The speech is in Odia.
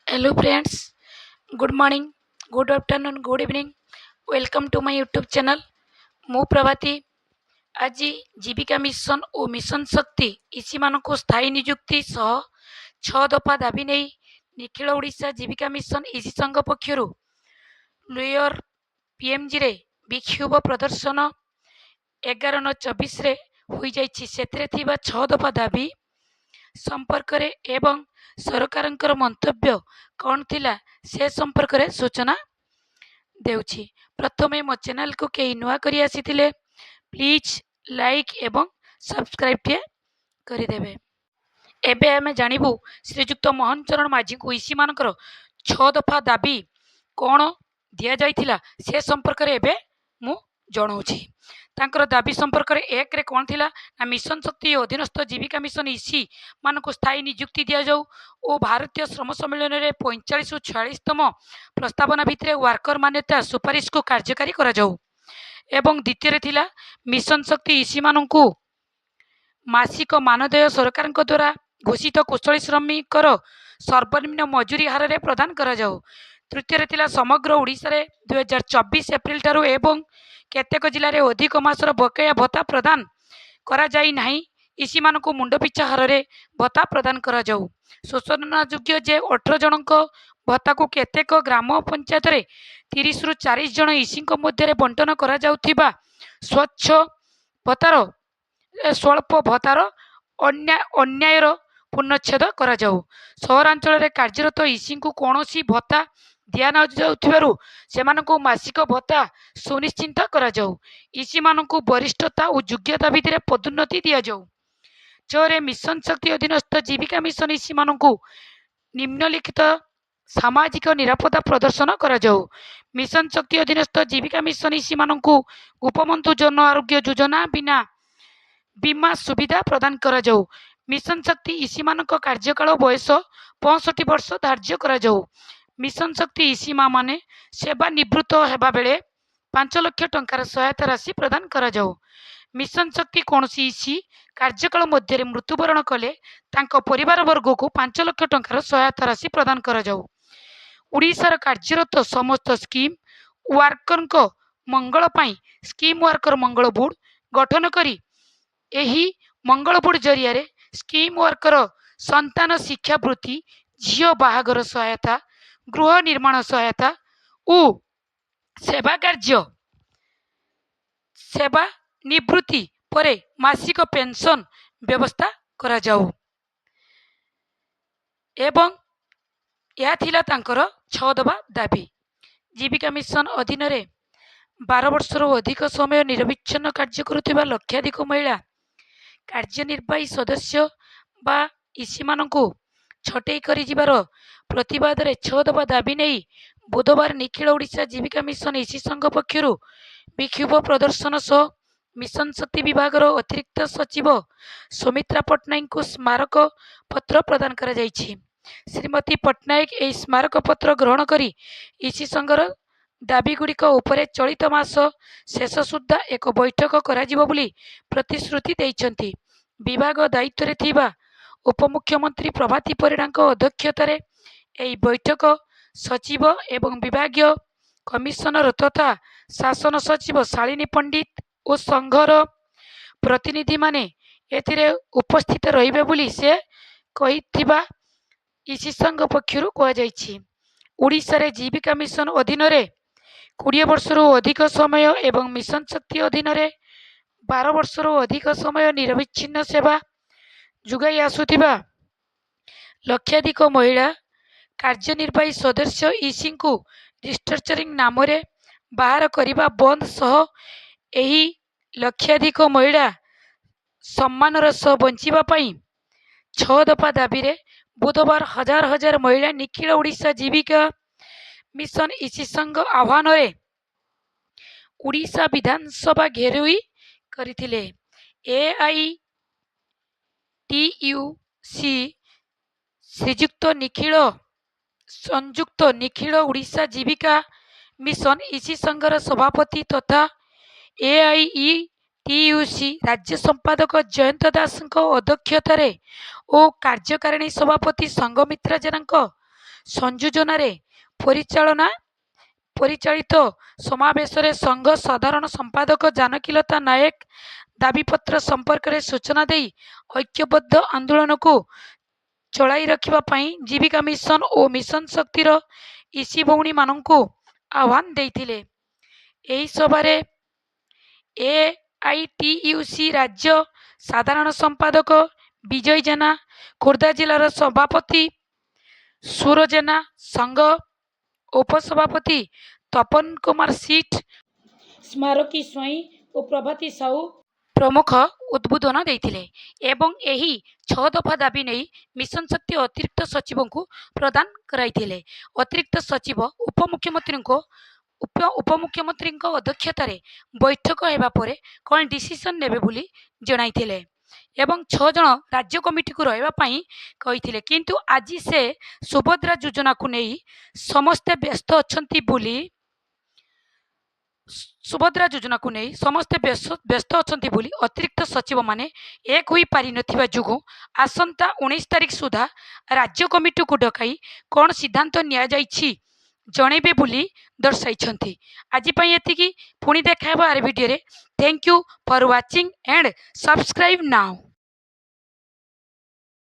Hello friends, good morning, good afternoon, good evening. Welcome to my YouTube channel. ମୁଁ ପ୍ରଭାତୀ ଆଜି ଜୀବିକା ମିଶନ ଓ ମିଶନ ଶକ୍ତି ଇସିମାନଙ୍କୁ ସ୍ଥାୟୀ ନିଯୁକ୍ତି ସହ 6 ଦଫା ଦାବି ନେଇ ନିଖିଳ ଓଡ଼ିଶା ଜୀବିକା ମିଶନ ଇସି ସଂଘ ପକ୍ଷରୁ ଲୁୟର ପିଏମଜିରେ ବିକ୍ଷୋଭ ପ୍ରଦର୍ଶନ 11/9/24ରେ ହୋଇଯାଇଛି। ସେଥିରେ ଥିବା 6 ଦଫା ଦାବି ସମ୍ପର୍କରେ ଏବଂ ସରକାରଙ୍କର ମନ୍ତବ୍ୟ କ'ଣ ଥିଲା ସେ ସମ୍ପର୍କରେ ସୂଚନା ଦେଉଛି। ପ୍ରଥମେ ମୋ ଚ୍ୟାନେଲକୁ କେହି ନୂଆ କରି ଆସିଥିଲେ ପ୍ଲିଜ୍ ଲାଇକ୍ ଏବଂ ସବସ୍କ୍ରାଇବ୍ଟିଏ କରିଦେବେ। ଏବେ ଆମେ ଜାଣିବୁ ଶ୍ରୀଯୁକ୍ତ ମୋହନ ଚରଣ ମାଝୀଙ୍କୁ ଇସିମାନଙ୍କର 6 ଦଫା ଦାବି କ'ଣ ଦିଆଯାଇଥିଲା ସେ ସମ୍ପର୍କରେ ଏବେ ମୁଁ ଜଣାଉଛି। ତାଙ୍କର ଦାବି ସମ୍ପର୍କରେ 1ରେ କ'ଣ ଥିଲା ନା ମିଶନ ଶକ୍ତି ଅଧୀନସ୍ଥ ଜୀବିକା ମିଶନ ଇସି ମାନଙ୍କୁ ସ୍ଥାୟୀ ନିଯୁକ୍ତି ଦିଆଯାଉ ଓ ଭାରତୀୟ ଶ୍ରମ ସମ୍ମିଳନୀରେ 45ରୁ 46ତମ ପ୍ରସ୍ତାବନା ଭିତରେ ୱାର୍କର ମାନ୍ୟତା ସୁପାରିଶକୁ କାର୍ଯ୍ୟକାରୀ କରାଯାଉ। ଏବଂ ଦ୍ୱିତୀୟରେ ଥିଲା ମିଶନ ଶକ୍ତି ଇସିମାନଙ୍କୁ ମାସିକ ମାନଦେୟ ସରକାରଙ୍କ ଦ୍ୱାରା ଘୋଷିତ କୁଶଳୀ ଶ୍ରମିକର ସର୍ବନିମ୍ନ ମଜୁରୀ ହାରରେ ପ୍ରଦାନ କରାଯାଉ। ତୃତୀୟରେ ଥିଲା ସମଗ୍ର ଓଡ଼ିଶାରେ 2024 ଏପ୍ରିଲ ଠାରୁ ଏବଂ କେତେକ ଜିଲ୍ଲାରେ ଅଧିକ ମାସର ବକେୟା ଭତ୍ତା ପ୍ରଦାନ କରାଯାଇ ନାହିଁ ଇସିମାନଙ୍କୁ ମୁଣ୍ଡପିଛା ହାରରେ ଭତ୍ତା ପ୍ରଦାନ କରାଯାଉ। ସୂଚନାଯୋଗ୍ୟ ଯେ 18 ଜଣଙ୍କ ଭତ୍ତାକୁ କେତେକ ଗ୍ରାମ ପଞ୍ଚାୟତରେ 30ରୁ 40 ଜଣ ଇସିଙ୍କ ମଧ୍ୟରେ ବଣ୍ଟନ କରାଯାଉଥିବା ସ୍ୱଳ୍ପ ଭତ୍ତାର ଅନ୍ୟାୟର ପୂର୍ଣ୍ଣଚ୍ଛେଦ କରାଯାଉ। ସହରାଞ୍ଚଳରେ କାର୍ଯ୍ୟରତ ଇସିଙ୍କୁ କୌଣସି ଭତ୍ତା ଦିଆନଯାଉଥିବାରୁ ସେମାନଙ୍କୁ ମାସିକ ଭତ୍ତା ସୁନିଶ୍ଚିତ କରାଯାଉ। ଇସିମାନଙ୍କୁ ବରିଷ୍ଠତା ଓ ଯୋଗ୍ୟତା ଭିତ୍ତିରେ ପଦୋନ୍ନତି ଦିଆଯାଉ। 6ରେ ମିଶନ ଶକ୍ତି ଅଧୀନସ୍ଥ ଜୀବିକା ମିଶନ ଇସିମାନଙ୍କୁ ନିମ୍ନଲିଖିତ ସାମାଜିକ ନିରାପତ୍ତା ପ୍ରଦର୍ଶନ କରାଯାଉ। ମିଶନ ଶକ୍ତି ଅଧୀନସ୍ଥ ଜୀବିକା ମିଶନ ଇସିମାନଙ୍କୁ ଗୋପବନ୍ଧୁ ଜନ ଆରୋଗ୍ୟ ଯୋଜନା ବୀମା ସୁବିଧା ପ୍ରଦାନ କରାଯାଉ। ମିଶନ ଶକ୍ତି ଇସିମାନଙ୍କ କାର୍ଯ୍ୟକାଳ ବୟସ 65 ବର୍ଷ ଧାର୍ଯ୍ୟ କରାଯାଉ। ମିଶନ ଶକ୍ତି ଇସିମା ମାନେ ସେବା ନିବୃତ୍ତ ହେବା ବେଳେ 5 ଲକ୍ଷ ଟଙ୍କାର ସହାୟତା ରାଶି ପ୍ରଦାନ କରାଯାଉ। ମିଶନ ଶକ୍ତି କୌଣସି ଇସି କାର୍ଯ୍ୟକାଳ ମଧ୍ୟରେ ମୃତ୍ୟୁବରଣ କଲେ ତାଙ୍କ ପରିବାର ବର୍ଗକୁ 5 ଲକ୍ଷ ଟଙ୍କାର ସହାୟତା ରାଶି ପ୍ରଦାନ କରାଯାଉ। ଓଡ଼ିଶାର କାର୍ଯ୍ୟରତ ସମସ୍ତ ସ୍କିମ୍ ୱାର୍କରଙ୍କ ମଙ୍ଗଳ ପାଇଁ ସ୍କିମ୍ ୱାର୍କର ମଙ୍ଗଳ ବୋର୍ଡ ଗଠନ କରି ଏହି ମଙ୍ଗଳ ବୋର୍ଡ ଜରିଆରେ ସ୍କିମ୍ ୱାର୍କର ସନ୍ତାନ ଶିକ୍ଷା ବୃତ୍ତି, ଝିଅ ବାହାଘର ସହାୟତା, ଗୃହ ନିର୍ମାଣ ସହାୟତା ଓ ସେବା ନିବୃତ୍ତି ପରେ ମାସିକ ପେନସନ ବ୍ୟବସ୍ଥା କରାଯାଉ। ଏବଂ ଏହା ଥିଲା ତାଙ୍କର 6 ଦଫା ଦାବି। ଜୀବିକା ମିଶନ ଅଧୀନରେ 12 ବର୍ଷରୁ ଅଧିକ ସମୟ ନିରବିଚ୍ଛିନ୍ନ କାର୍ଯ୍ୟ କରୁଥିବା ଲକ୍ଷାଧିକ ମହିଳା କାର୍ଯ୍ୟନିର୍ବାହୀ ସଦସ୍ୟ ବା ଇସିମାନଙ୍କୁ ଛଟେଇ କରିଯିବାର ପ୍ରତିବାଦରେ 6 ଦଫା ଦାବି ନେଇ ବୁଧବାର ନିଖିଳ ଓଡ଼ିଶା ଜୀବିକା ମିଶନ ଇସି ସଂଘ ପକ୍ଷରୁ ବିକ୍ଷୋଭ ପ୍ରଦର୍ଶନ ସହ ମିଶନ ଶକ୍ତି ବିଭାଗର ଅତିରିକ୍ତ ସଚିବ ସୌମିତ୍ରା ପଟ୍ଟନାୟକଙ୍କୁ ସ୍ମାରକ ପତ୍ର ପ୍ରଦାନ କରାଯାଇଛି। ଶ୍ରୀମତୀ ପଟ୍ଟନାୟକ ଏହି ସ୍ମାରକ ପତ୍ର ଗ୍ରହଣ କରି ଇସି ସଂଘର ଦାବିଗୁଡ଼ିକ ଉପରେ ଚଳିତ ମାସ ଶେଷ ସୁଦ୍ଧା ଏକ ବୈଠକ କରାଯିବ ବୋଲି ପ୍ରତିଶ୍ରୁତି ଦେଇଛନ୍ତି। ବିଭାଗ ଦାୟିତ୍ୱରେ ଥିବା ଉପମୁଖ୍ୟମନ୍ତ୍ରୀ ପ୍ରଭାତୀ ପରିଡ଼ାଙ୍କ ଅଧ୍ୟକ୍ଷତାରେ ଏହି ବୈଠକ ସଚିବ ଏବଂ ବିଭାଗୀୟ କମିଶନର ତଥା ଶାସନ ସଚିବ ଶାଳିନୀ ପଣ୍ଡିତ ଓ ସଂଘର ପ୍ରତିନିଧିମାନେ ଏଥିରେ ଉପସ୍ଥିତ ରହିବେ ବୋଲି ସେ କହିଥିବା ଇସି ସଂଘ ପକ୍ଷରୁ କୁହାଯାଇଛି। ଓଡ଼ିଶାରେ ଜୀବିକା ମିଶନ ଅଧୀନରେ 20 ବର୍ଷରୁ ଅଧିକ ସମୟ ଏବଂ ମିଶନ ଶକ୍ତି ଅଧୀନରେ 12 ବର୍ଷରୁ ଅଧିକ ସମୟ ନିରବିଚ୍ଛିନ୍ନ ସେବା ଯୋଗାଇ ଆସୁଥିବା ଲକ୍ଷାଧିକ ମହିଳା କାର୍ଯ୍ୟନିର୍ବାହୀ ସଦସ୍ୟ ଇସିଙ୍କୁ ରିଷ୍ଟ୍ରକ୍ଚରିଂ ନାମରେ ବାହାର କରିବା ବନ୍ଦ ସହ ଏହି ଲକ୍ଷାଧିକ ମହିଳା ସମ୍ମାନର ସହ ବଞ୍ଚିବା ପାଇଁ 6 ଦଫା ଦାବିରେ ବୁଧବାର ହଜାର ହଜାର ମହିଳା ନିଖିଳ ଓଡ଼ିଶା ଜୀବିକା ମିଶନ ଇସି ସଂଘ ଆହ୍ୱାନରେ ଓଡ଼ିଶା ବିଧାନସଭା ଘେରାଉ କରିଥିଲେ। ଏଆଇଟିୟୁସି ସଂଯୁକ୍ତ ନିଖିଳ ଓଡ଼ିଶା ଜୀବିକା ମିଶନ ଇସି ସଂଘର ସଭାପତି ତଥା ଏଆଇଟିୟୁସି ରାଜ୍ୟ ସମ୍ପାଦକ ଜୟନ୍ତ ଦାସଙ୍କ ଅଧ୍ୟକ୍ଷତାରେ ଓ କାର୍ଯ୍ୟକାରିଣୀ ସଭାପତି ସଂଘମିତ୍ରା ଜେନାଙ୍କ ସଂଯୋଜନାରେ ପରିଚାଳିତ ସମାବେଶରେ ସଂଘ ସାଧାରଣ ସମ୍ପାଦକ ଜାନକୀଲତା ନାୟକ ଦାବିପତ୍ର ସମ୍ପର୍କରେ ସୂଚନା ଦେଇ ଐକ୍ୟବଦ୍ଧ ଆନ୍ଦୋଳନକୁ ଚଳାଇ ରଖିବା ପାଇଁ ଜୀବିକା ମିଶନ ଓ ମିଶନ ଶକ୍ତିର ଇସି ଭଉଣୀମାନଙ୍କୁ ଆହ୍ୱାନ ଦେଇଥିଲେ। ଏହି ସଭାରେ ଏଆଇଟିୟୁସି ରାଜ୍ୟ ସାଧାରଣ ସମ୍ପାଦକ ବିଜୟ ଜେନା, ଖୋର୍ଦ୍ଧା ଜିଲ୍ଲାର ସଭାପତି ସୁର ଜେନା, ସଂଘ ଉପସଭାପତି ତପନ କୁମାର ସିଠ, ସ୍ମାରକୀ ସ୍ୱାଇଁ ଓ ପ୍ରଭାତୀ ସାହୁ ପ୍ରମୁଖ ଉଦ୍ବୋଧନ ଦେଇଥିଲେ ଏବଂ ଏହି 6 ଦଫା ଦାବି ନେଇ ମିଶନ ଶକ୍ତି ଅତିରିକ୍ତ ସଚିବଙ୍କୁ ପ୍ରଦାନ କରାଇଥିଲେ। ଅତିରିକ୍ତ ସଚିବ ଉପମୁଖ୍ୟମନ୍ତ୍ରୀଙ୍କ ଅଧ୍ୟକ୍ଷତାରେ ବୈଠକ ହେବା ପରେ କ'ଣ ଡିସିସନ ନେବେ ବୋଲି ଜଣାଇଥିଲେ ଏବଂ 6 ଜଣ ରାଜ୍ୟ କମିଟିକୁ ରହିବା ପାଇଁ କହିଥିଲେ। କିନ୍ତୁ ଆଜି ସେ ସୁଭଦ୍ରା ଯୋଜନାକୁ ନେଇ ସମସ୍ତେ ବ୍ୟସ୍ତ ଅଛନ୍ତି ବୋଲି ଅତିରିକ୍ତ ସଚିବମାନେ ଏକ ହୋଇପାରିନଥିବା ଯୋଗୁଁ ଆସନ୍ତା 19 ତାରିଖ ସୁଦ୍ଧା ରାଜ୍ୟ କମିଟିକୁ ଡକାଇ କ'ଣ ସିଦ୍ଧାନ୍ତ ନିଆଯାଇଛି ଜଣାଇବେ ବୋଲି ଦର୍ଶାଇଛନ୍ତି। ଆଜି ପାଇଁ ଏତିକି। ପୁଣି ଦେଖା ହେବ ଆର ଭିଡ଼ିଓରେ। Thank you for watching and subscribe now.